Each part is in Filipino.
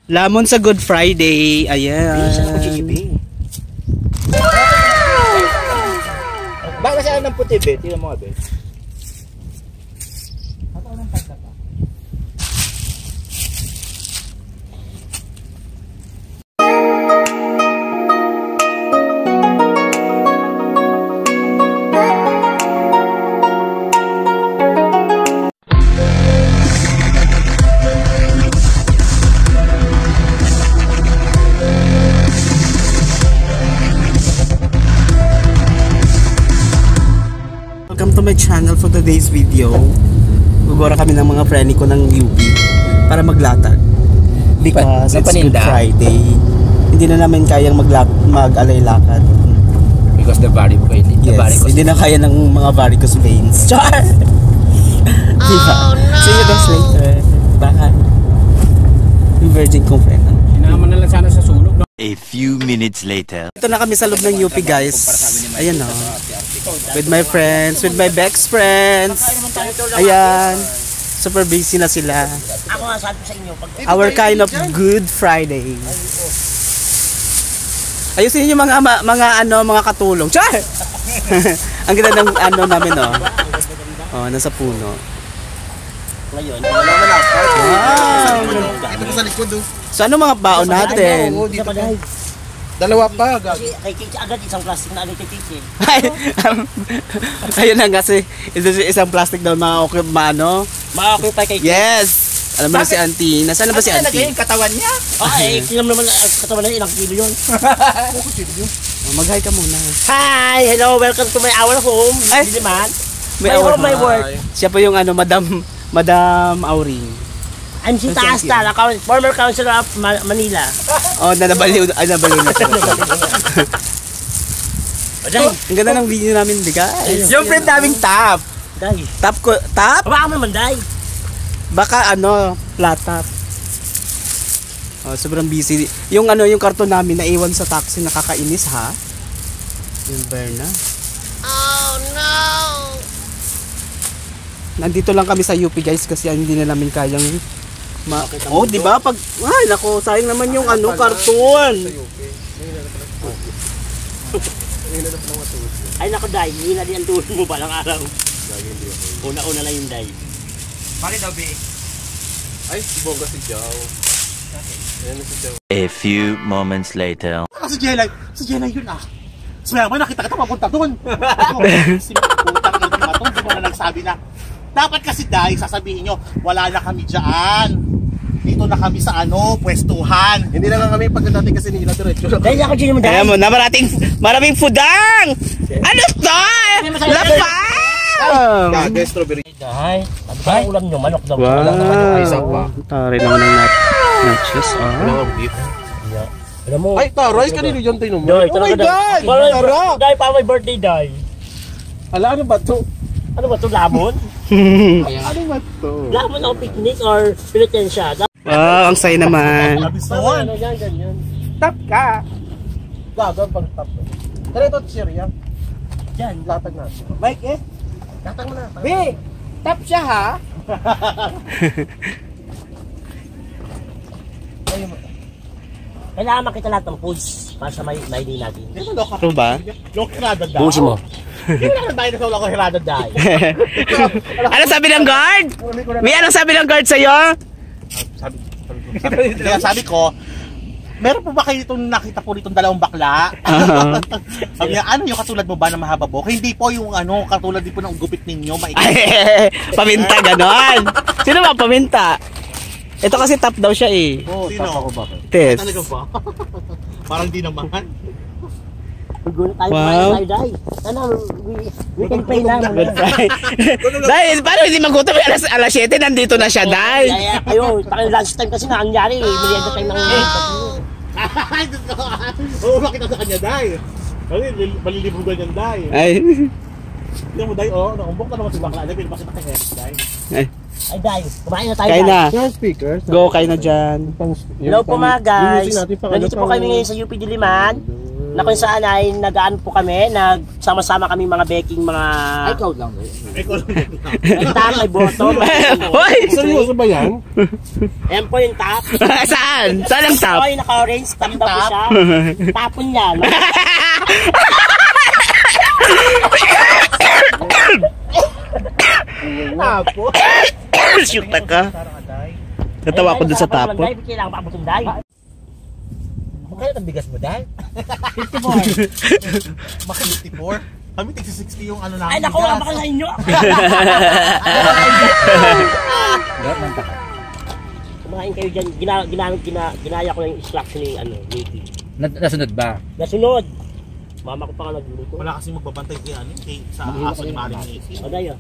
Lamon sa Good Friday. Ayan. Bakit siya ng puti, be? Tingnan mo, be. Welcome to my channel. For today's video, gugora kami ng mga friend ko ng UP para maglatag because it's Good Friday. Hindi na namin kayang mag-alay lakad Because the varicose. Yes, hindi na kaya ng mga varicose veins. Char! Diba? See you guys later. Bye. Yung virgin kong friend. Sinama na lang sana sa sunog, no? A few minutes later. Ito na kami sa loob ng UP, guys. Ayan o. With my friends, with my best friends. Ayan. Super busy na sila. Ako nga sabi sa inyo. Our kind of Good Friday. Ayusin niyo mga katulong. Char! Ang ganda ng namin oh. Oh, nasa puno. Ngayon, Wow! Ito sa likod, oh. So ano mga baon natin? Dalawa pa, gag. kasi kay Kiki agad isang plastic na agad kay Kiki. Ayun lang kasi isang plastic daw Maka-occupy kay Kiki. Yes! Alam mo na si Auntie. Nasaan na ba si Auntie? Yung katawan niya? Tingnan mo naman ang katawan na ilang kilo yun. Mag-hi ka muna. Hi! Hello! Welcome to our home. Ay! Diliman. May My home, my work. Siya po yung Madam Auring. I'm si Taasta, former councilor of Manila. Oh, nabaliw na siya. Ang ganda ng video namin, di guys. Yung friend naming Tap. Day. Tap? Baka naman, Day. Baka flat top. Oh, sobrang busy. Yung karton namin naiwan sa taxi, nakakainis ha. Yung Berna. Oh no. Nandito lang kami sa UP guys kasi hindi na namin kayang oh, di ba? Ay, nako, sayang naman yung karton. Ay nako, Day. Hindi na din ang tulong mo balang araw. Una-una lang yung Day. Bakit daw, be? Ay, bongga si Jow. Ayan si Jow. A few moments later. Si Jelay yun ah. Sumaya mo, nakita kita mapunta doon. Si putang ito na to, di mo na nagsabi na. Dapat kasi dahil sasabihin nyo, wala na kami dyan. Dito na kami sa pwestuhan. Hindi na lang kami pagdating kasi nila diretso. Dahil ako dyan naman, Day. Ayan mo, maraming fudang! Ano to? Lapang! Gaga, strawberry. Day. Ang ulam nyo, manok daw. Wow! Tari naman ng nachos. Alam mo. Ay, taray, kanino dyan tayo naman? Day, Oh my God! Sarap! Day, pa my birthday, Day. Ala, ano ba to? Ano ba ito, lamon? Ano ba to? Lamon o picnic or penitensya? Wow, ang saya naman. Ano yan, ganyan. Tap ka! Gaga, pag tap. Tara ito, Syria. Diyan. Latag natin. Mike, Latag mo na. B, tap siya ha. Kailangan makita lahat ng foods para sa may din natin. Ito ba? Lokirada daw. Busi mo. Hindi na naman tayo sa lokirada daw. Ano sabi ng guard? May anong sabi ng guard sa'yo? Sabi ko, meron po ba kayo itong nakita po itong dalawang bakla? Sabi niya, ano yung katulad mo ba na mahaba po? Hindi po yung katulad din po ng gupit ninyo. Paminta ganon. Sino ba paminta? Ito kasi top daw siya eh. Oh, sino? Ako ba? Test. Talaga ba? Parang di naman. Wow. We can pay na. Dahil, paano hindi magutom? Alas 7, nandito na siya, Day. Ayo, lunch time kasi na nangyari. Merienda time ng Oo, makita sa kanya, Day. Kasi malilibugan yan, Day. Ay. Hindi mo, Day, nakumbok na naman si bakla. Day, pinapakita kay X, Day. Ay, Day, kumain na tayo. Kain na. Speakers. Go, kain na dyan. Hello po mga guys. Nandito po kami ngayon sa UP Diliman. Na kung saan ay nagaan po kami, nagsama-sama kami mga baking mga... Ikaw lang. May top, may bottom. Hoy! Seryoso ba yan? Ayan po yung top. Saan? Saan ang top? Ito yung naka-orange, top daw po siya. Tapon yan. Tapo. Shoot ka. Natawa ko dun sa tapo. Kailangan pa abot yung dahil. Magkano ang bigas mo, Day? 54. Maka 54? Kami tig 60 yung ano namin. Ay, naku, baka sa inyo. Kumain kayo dyan. Ginaya ko yung instruction ni Nicky. Nasunod ba? Nasunod. Mama ko pa nga nagluluto. Wala kasing magbabantay kay ano, sa aso ni Maring Nicky. O, dayo.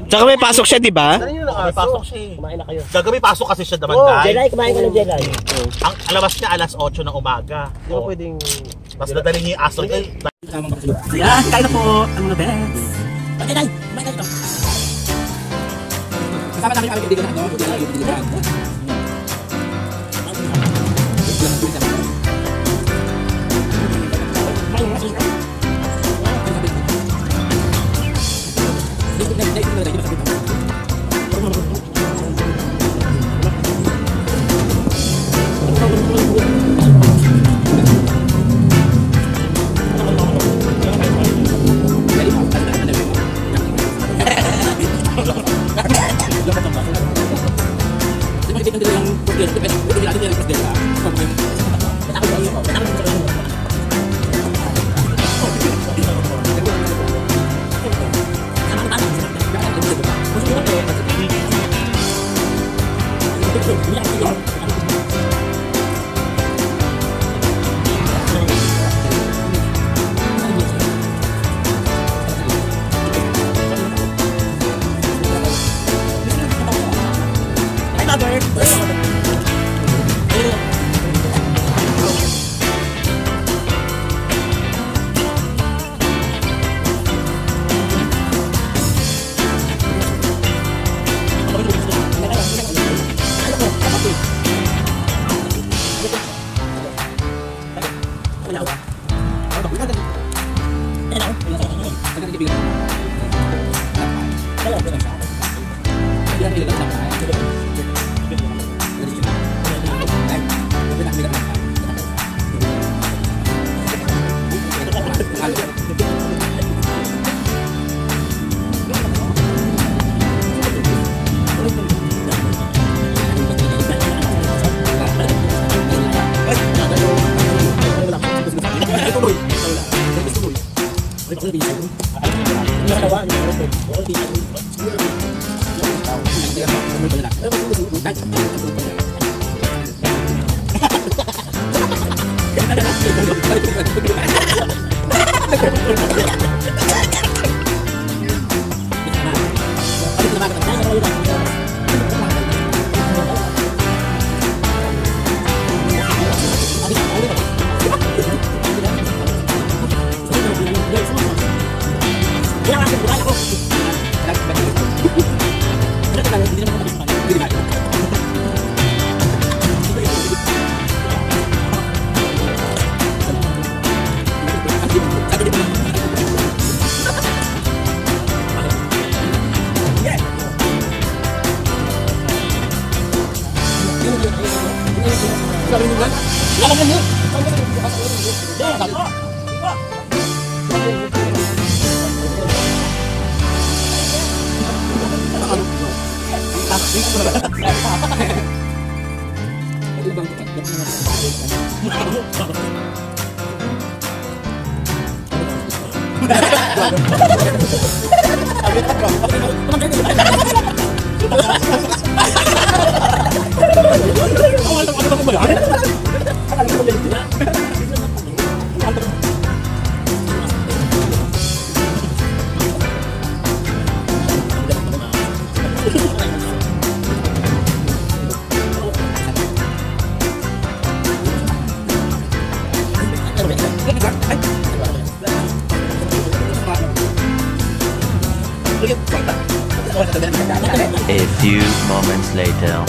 Tsaka may pasok siya, di ba? Saan yun ang aso? Pasok siya eh. Kumain na kayo. Gagabi pasok kasi siya naman, Oh, Day. Jelay, kumain ka ng Jelay. Ang alabas niya alas 8 ng umaga. Hindi mo pwedeng... Tapos dadalhin niya yung aso niya. Yan, kain na po. Ang mga best. Jelay, kumain na ito. Kasama namin kami kaibigan na ano? A few moments later.